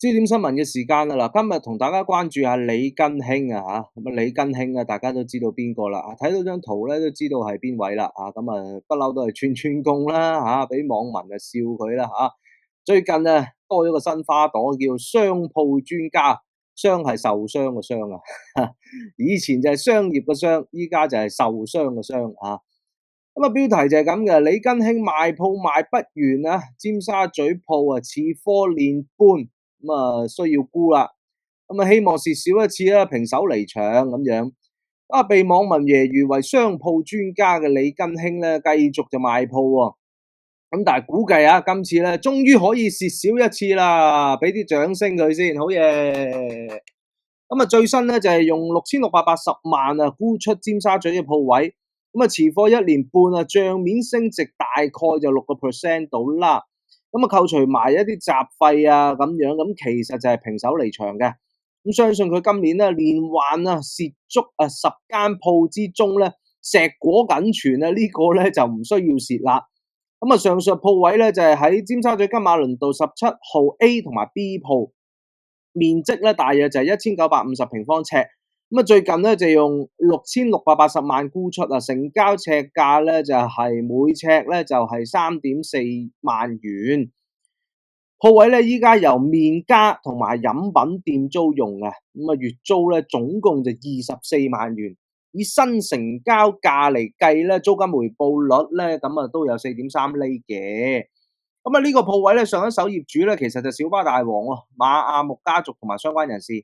焦點新聞嘅時間啦，嗱，今日同大家關注下李根興啊嚇，咁啊李根興啊，大家都知道邊個啦，睇到張圖咧都知道係邊位啦，咁啊不嬲都係串串貢啦嚇，俾網民啊笑佢啦嚇。最近啊多咗個新花朵叫商鋪專家，傷係受傷嘅傷啊，以前就係商業嘅商，依家就係受傷嘅傷啊。咁啊標題就係咁嘅，李根興賣鋪賣不完啊，尖沙咀鋪啊似科連搬。咁啊需要沽啦，咁啊希望蝕少一次啦，平手離場咁樣。被網民揶揄為商鋪專家嘅李根興咧，繼續就賣鋪喎。咁但係估計今次咧終於可以蝕少一次啦，俾啲掌聲佢先，好嘢。咁啊最新咧就係用6680萬啊沽出尖沙咀嘅鋪位，咁啊持貨1年半啊，帳面升值大概就6% 到啦。咁啊扣除埋一啲雜費啊咁樣，咁其實就係平手離場嘅。咁相信佢今年咧連環蝕足10間鋪之中咧，碩果僅存啊，呢個咧就唔需要蝕啦。咁啊上述鋪位咧就係喺尖沙咀金馬倫道17號 A 同埋 B 鋪，面積咧大約就係1950平方尺。咁啊最近咧就用6680萬沽出啊，成交尺價咧就係每尺咧就係3.4萬元。鋪位咧依家由麵家同埋飲品店租用嘅，咁啊月租咧總共就24萬元，以新成交價嚟計咧，租金回報率咧咁啊都有4.3厘嘅。咁啊呢個鋪位咧上一手業主咧其實就小巴大王喎，馬亞木家族同埋相關人士。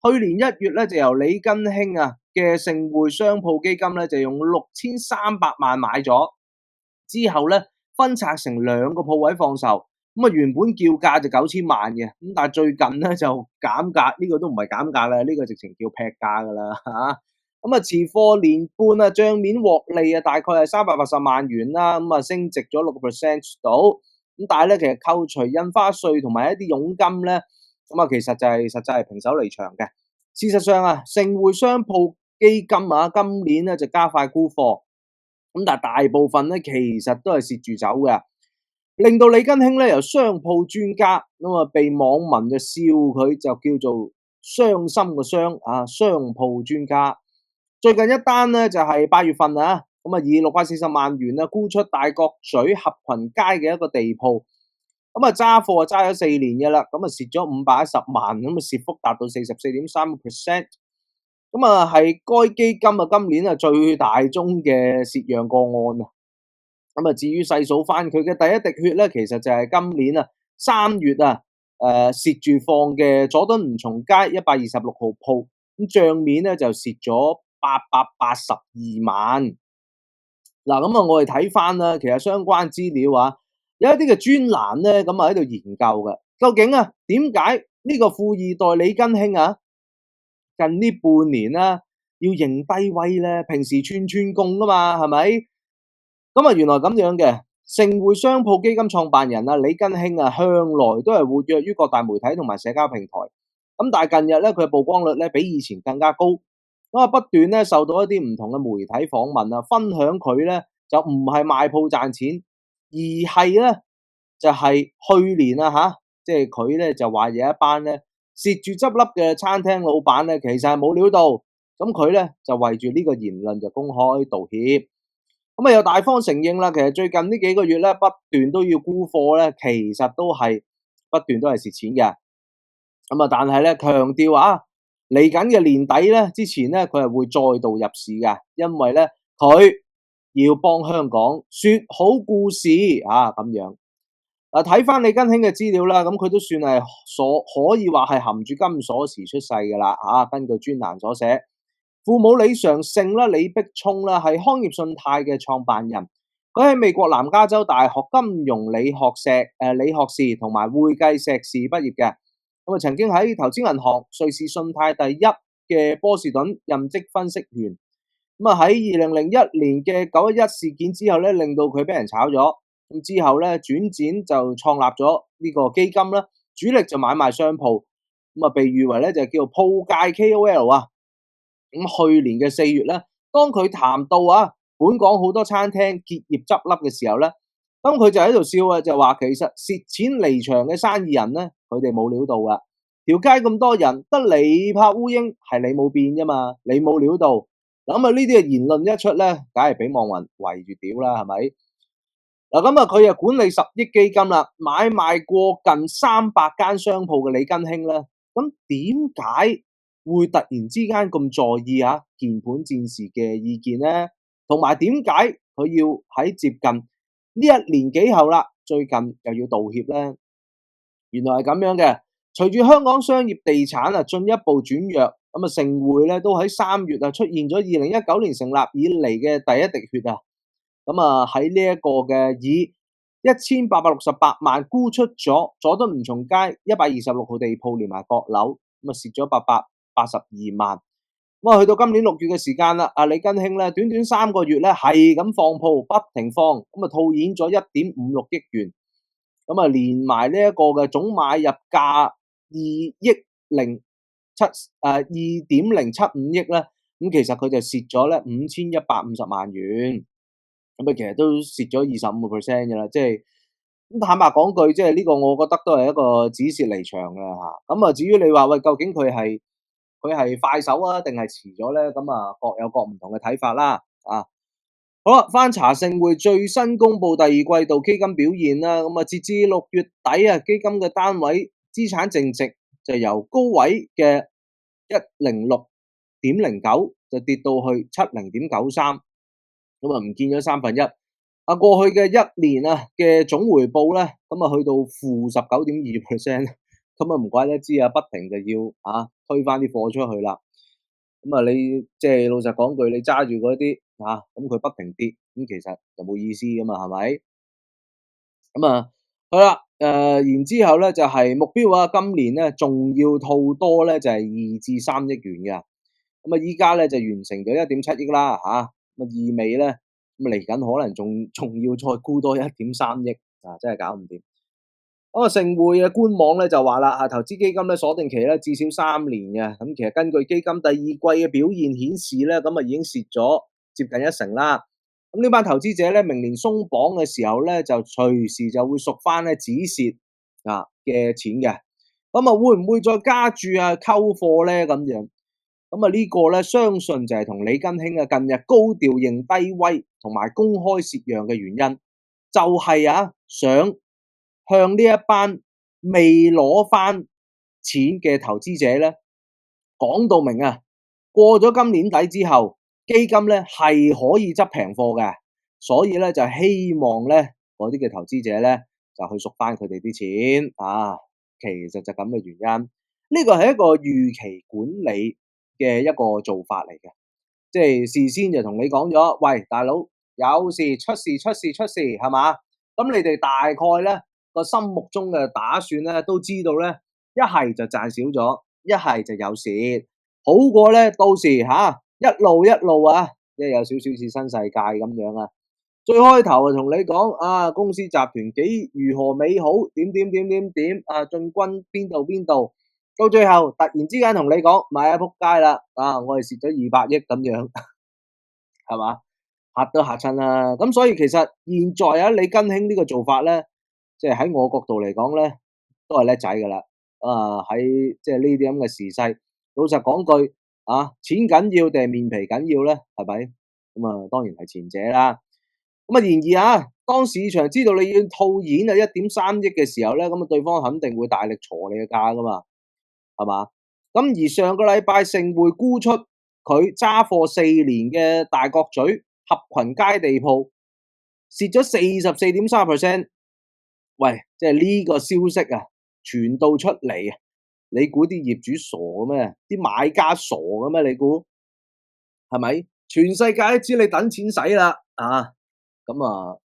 去年1月咧就由李根興嘅盛匯商鋪基金咧就用6300萬買咗，之後咧分拆成2個鋪位放售。咁啊原本叫價就9000萬嘅，咁但係最近咧就減價，呢個都唔係減價啦，呢個直情叫劈價噶啦嚇。咁啊持貨年半啊，帳面獲利大概係380萬元啦，咁啊升值咗6% 到。咁但係咧其實扣除印花稅同埋一啲佣金咧，咁啊其實就係實際係平手離場嘅。事實上盛匯商鋪基金今年咧就加快沽貨，咁但係大部分咧其實都係蝕住走嘅。令到李根興咧由商鋪專家咁被網民就笑佢就叫做傷心嘅傷商鋪專家。最近一單咧就係8月份咁以640萬元沽出大角咀合群街嘅一個地鋪，咁揸貨揸咗4年嘅啦，咁蝕咗510萬，咁蝕幅達到44.3%，咁係該基金今年最大宗嘅蝕讓個案。咁至於細數翻佢嘅第一滴血咧，其實就係今年3月蝕住放嘅佐敦吳松街126號鋪，咁帳面咧就蝕咗882萬。嗱，咁我哋睇翻啦，其實相關資料有一啲嘅專欄咧，咁喺度研究嘅，究竟點解呢個富二代李根興近呢半年要認低威咧？平時串串貢噶嘛，係咪？咁原來咁樣嘅，盛匯商鋪基金創辦人李根興向來都係活躍於各大媒體同埋社交平台，咁但係近日咧佢嘅曝光率咧比以前更加高，咁不斷咧受到一啲唔同嘅媒體訪問分享佢咧就唔係賣鋪賺錢，而係咧就係去年即係佢咧就話有一班咧蝕住執笠嘅餐廳老闆咧其實係冇料到，咁佢咧就為住呢個言論就公開道歉。咁又大方承認啦，其實最近呢幾個月咧不斷都要沽貨咧，其實都係不斷都係蝕錢嘅。咁但係咧強調嚟緊嘅年底咧之前咧佢係會再度入市嘅，因為咧佢要幫香港說好故事咁樣。睇翻李根興嘅資料啦，咁佢都算係可以話係含住金鎖匙出世噶啦根據專欄所寫。父母李常盛李碧聰係康業信貸嘅創辦人，佢喺美國南加州大學金融理學士同埋會計碩士畢業嘅，咁曾經喺投資銀行瑞士信貸第一嘅波士頓任職分析員，咁喺2001年嘅911事件之後咧，令到佢俾人炒咗，咁之後咧轉戰就創立咗呢個基金啦，主力就買賣商鋪，咁被譽為咧就叫鋪界 KOL。咁去年嘅4月咧，當佢談到本港好多餐廳結業執笠嘅時候咧，咁佢就喺度笑就話其實蝕錢離場嘅生意人咧，佢哋冇料到噶，條街咁多人，得你拍烏蠅，係你冇變啫嘛，你冇料到。咁啊呢啲嘅言論一出咧，梗係俾網民圍住屌啦，係咪？嗱咁啊，佢又管理10億基金啦，買賣過近300間商鋪嘅李根興咧，咁點解會突然之間咁在意鍵盤戰士嘅意見咧？同埋點解佢要喺接近呢1年幾後啦，最近又要道歉咧？原來係咁樣嘅，隨住香港商業地產進一步轉弱，咁盛匯咧都喺3月出現咗2019年成立以嚟嘅第一滴血啊！咁喺呢一個嘅以1868萬沽出咗佐敦吳松街126號地鋪連埋閣樓，咁蝕咗882萬。咁去到今年6月嘅時間啦，李根興咧短短3個月咧係咁放鋪不停放，咁套現咗1.56億元。咁連埋呢一個嘅總買入價2.075億咧，咁其實佢就蝕咗咧5150萬元，咁其實都蝕咗25% 嘅啦，即係咁坦白講句，即係呢個我覺得都係一個止蝕離場嘅嚇。咁至於你話喂，究竟佢係快手定係遲咗咧？咁各有各唔同嘅睇法啦。好啦，翻查盛匯最新公布第二季度基金表現啦，咁截至6月底基金嘅單位資產淨值就由高位嘅106.09就跌到去70.93，咁唔見咗1/3。過去嘅1年嘅總回報咧，咁去到-19.2%，咁唔怪得知不停就要推翻啲貨出去啦。咁你即係老實講句，你揸住嗰啲咁佢不停跌，咁其實就冇意思噶嘛，係咪？咁好啦，然之後咧就係目標今年咧仲要套多咧就係2至3億元嘅。咁依家咧就完成咗1.7億啦，咁意味咧咁嚟緊可能仲要再沽多1.3億，真係搞唔掂。咁盛匯嘅官網咧就話啦，投資基金咧鎖定期咧至少3年嘅，咁其實根據基金第二季嘅表現顯示咧，咁已經蝕咗接近1成啦。咁呢班投資者咧明年鬆綁嘅時候咧，就隨時就會贖翻咧止蝕嘅錢嘅。咁會唔會再加注溝貨咧咁樣？咁呢個咧相信就係同李根興近日高調認低威同埋公開蝕讓嘅原因，就係想向呢一班未攞翻錢嘅投資者咧講到明過咗今年底之後，基金咧係可以執平貨嘅，所以咧就希望咧嗰啲嘅投資者咧就去贖翻佢哋啲錢其實就咁嘅原因。呢個係一個預期管理嘅一個做法嚟嘅，即係事先就同你講咗，喂大佬有事出事係嘛？咁你哋大概咧個心目中嘅打算咧都知道咧，一係就賺少咗，一係就有蝕，好過咧到時一路即係有少少似新世界咁樣最開頭同你講公司集團幾如何美好，點進軍邊度，到最後突然之間同你講買仆街啦，我哋蝕咗200億咁樣，係嘛？嚇都嚇親啦。咁所以其實現在李根興呢個做法咧，即係喺我角度嚟講咧，都係叻仔噶啦。喺即係呢啲咁嘅時勢，老實講句錢緊要定係面皮緊要咧？係咪？咁當然係前者啦。然而當市場知道你要套現1.3億嘅時候咧，咁對方肯定會大力鋤你嘅價噶嘛，係嘛？咁而上個禮拜盛匯沽出佢揸貨4年嘅大角咀合群街地鋪，蝕咗44.3%。喂，即係呢個消息傳到出嚟你估啲業主傻嘅咩？啲買家傻嘅咩？你估係咪？全世界都知你等錢使啦，咁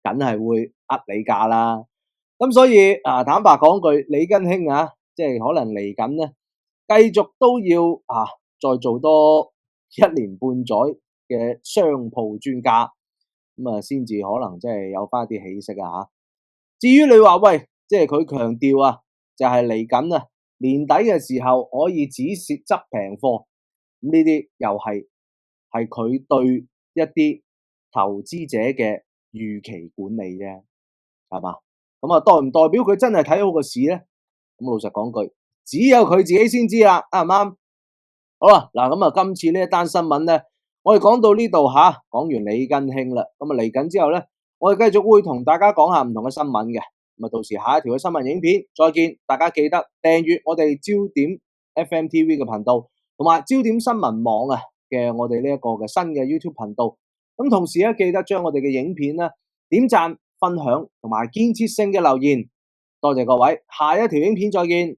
梗係會你價啦。咁所以坦白講句，李根興即係可能嚟緊咧，繼續都要再做多1年半載嘅商鋪專家，咁先至可能即係有翻啲起色至於你話喂，即係佢強調就係嚟緊年底嘅時候可以止蝕執平貨，咁呢啲又係佢對一啲投資者嘅預期管理啫，係嘛？咁代唔代表佢真係睇好個市咧？咁老實講句，只有佢自己先知啦，啱唔啱？好啦，嗱咁啊，今次呢一單新聞咧，我哋講到呢度吓，講完李根興啦，咁啊嚟緊之後咧，我哋繼續會同大家講下唔同嘅新聞嘅，咁啊到時下一條嘅新聞影片再見，大家記得訂閱我哋焦點 FMTV 嘅頻道，同埋焦點新聞網啊嘅我哋呢一個嘅新嘅 YouTube 頻道，咁同時咧記得將我哋嘅影片咧點讚、分享同埋建設性嘅留言，多謝各位，下一條影片再見。